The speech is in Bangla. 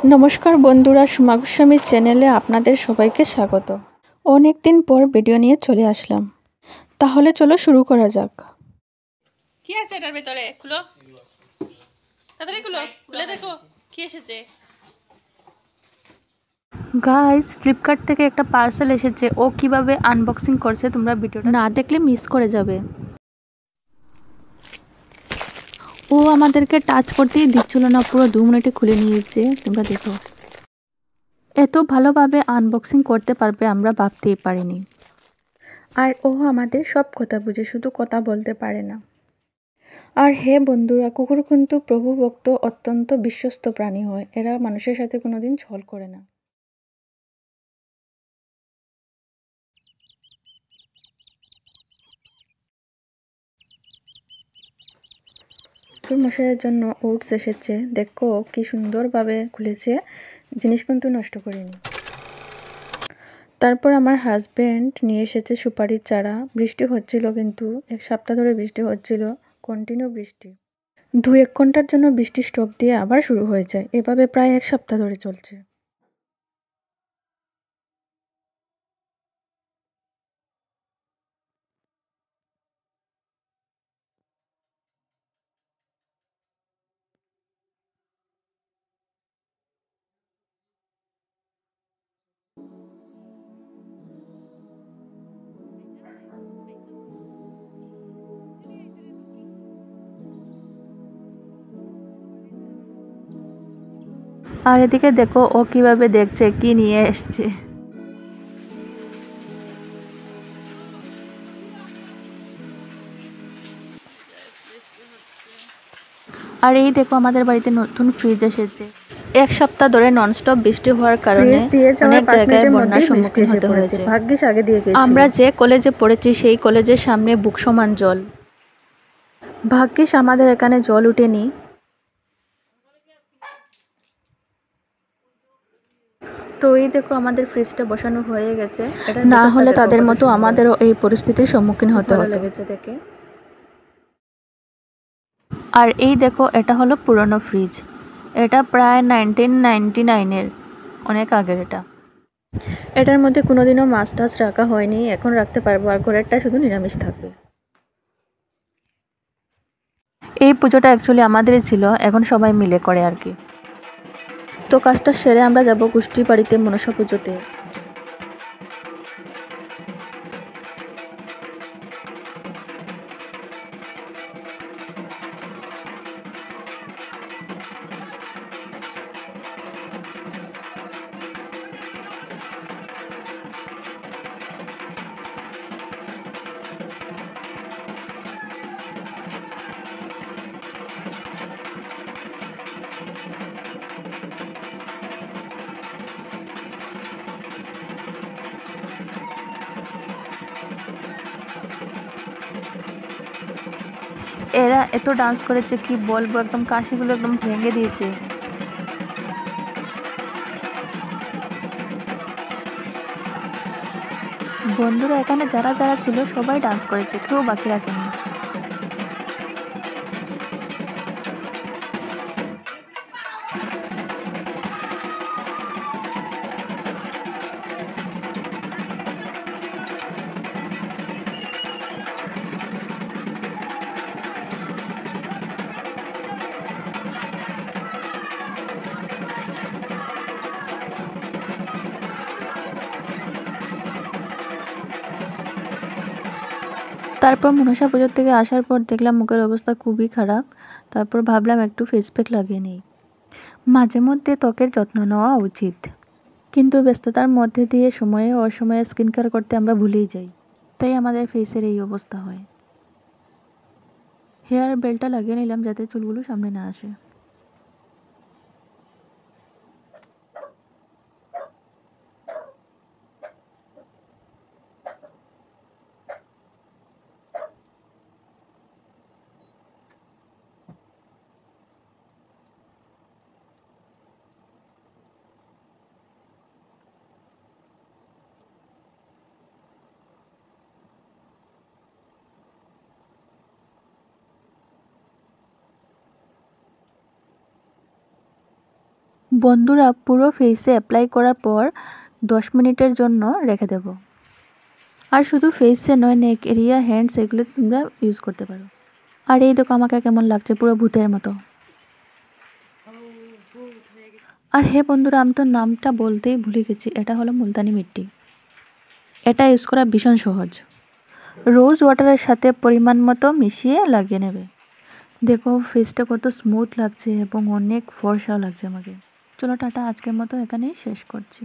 নমস্কার বন্ধুরা, সুমা গোস্বামী চ্যানেলে আপনাদের সবাইকে স্বাগত। অনেক দিন পর ভিডিও নিয়ে চলে আসলাম, তাহলে চলো শুরু করা যাক। কি আছে এটার ভিতরে? খুলো, তাড়াতাড়ি খুলো, খুলে দেখো কি এসেছে। গাইস, ফ্লিপকার্ট থেকে একটা পার্সেল এসেছে। ও কিভাবে আনবক্সিং করছে তোমরা ভিডিওটা না দেখলে মিস করে যাবে। ও আমাদেরকে টাচ করতেই দিচ্ছিল না, পুরো 2 মিনিটে খুলে নিয়েছে। তোমরা দেখো, এত ভালোভাবে আনবক্সিং করতে পারবে আমরা ভাবতেই পারিনি। আর ও আমাদের সব কথা বুঝে, শুধু কথা বলতে পারে না। আর হে বন্ধুরা, কুকুর কিন্তু প্রভুভক্ত, অত্যন্ত বিশ্বস্ত প্রাণী হয়। এরা মানুষের সাথে কোনোদিন ছল করে না। মশাইয়ের জন্য ওটস এসেছে। দেখো কি সুন্দরভাবে খুলেছে, জিনিস কিন্তু নষ্ট করেনি। তারপর আমার হাজবেন্ড নিয়ে এসেছে সুপারির চারা। বৃষ্টি হচ্ছিল, কিন্তু 1 সপ্তাহ ধরে বৃষ্টি হচ্ছিল, কন্টিনিউ বৃষ্টি। 2-1 ঘন্টার জন্য বৃষ্টি স্টপ দিয়ে আবার শুরু হয়ে যায়। এভাবে প্রায় 1 সপ্তাহ ধরে চলছে। আর এদিকে দেখো ও কিভাবে দেখছে কি নিয়ে এসছে। আর এই দেখো আমাদের বাড়িতে নতুন ফ্রিজ এসেছে। 1 সপ্তাহ ধরে ননস্টপ বৃষ্টি হওয়ার কারণে অনেক জায়গায় বন্যার সম্মুখীন হতে হয়েছে। ভাগ্যিস আগে দিয়ে গেছিল। আমরা যে কলেজে পড়েছি সেই কলেজের সামনে বুক সমান জল। ভাগ্যিস আমাদের এখানে জল উঠেনি। তো এই দেখো আমাদের ফ্রিজটা বসানো হয়ে গেছে। না হলে তাদের মতো আমাদেরও এই পরিস্থিতির সম্মুখীন হতে হতো। লেগেছে দেখে। আর এই দেখো এটা হলো পুরনো ফ্রিজ। এটা প্রায় 1999-এর, অনেক আগের এটা। এটার মধ্যে কোনোদিনও মাছ টাছ রাখা হয়নি, এখন রাখতে পারবো। আর ঘরেরটা শুধু নিরামিষ থাকবে। এই পুজোটা অ্যাকচুয়ালি আমাদেরই ছিল, এখন সবাই মিলে করে আর কি। তো কাজটা সেরে আমরা যাব গোষ্ঠী বাড়িতে মনসা পুজোতে। এরা এত ডান্স করেছে কি বলবো, একদম কাশিগুলো একদম ভেঙে দিয়েছে। বন্ধুরা এখানে যারা যারা ছিল সবাই ডান্স করেছে, কেউ বাকি রাখেনি। তারপর মনসা পুজোর থেকে আসার পর দেখলাম মুখের অবস্থা খুবই খারাপ। তারপর ভাবলাম একটু ফেস প্যাক লাগিয়ে নিই। মাঝে মধ্যে ত্বকের যত্ন নেওয়া উচিত, কিন্তু ব্যস্ততার মধ্যে দিয়ে সময়ে অসময়ে স্কিন কেয়ার করতে আমরা ভুলেই যাই। তাই আমাদের ফেসের এই অবস্থা হয়। হেয়ার বেল্টটা লাগিয়ে নিলাম যাতে চুলগুলো সামনে না আসে। বন্ধুরা পুরো ফেসে অ্যাপ্লাই করার পর 10 মিনিটের জন্য রেখে দেব। আর শুধু ফেসে নয়, নেক এরিয়া, হ্যান্ডস এগুলো তোমরা ইউজ করতে পারো। আর এই দেখো আমাকে কেমন লাগছে, পুরো ভূতের মতো। আর হ্যাঁ বন্ধুরা, আমি তো নামটা বলতেই ভুলে গেছি, এটা হলো মুলতানি মিট্টি। এটা ইউজ করা ভীষণ সহজ। রোজ ওয়াটারের সাথে পরিমাণ মতো মিশিয়ে লাগিয়ে নেবে। দেখো ফেসটা কত স্মুথ লাগছে এবং অনেক ফর্সাও লাগছে আমাকে। চলো টাটা, আজকের মতো এখানেই শেষ করছি।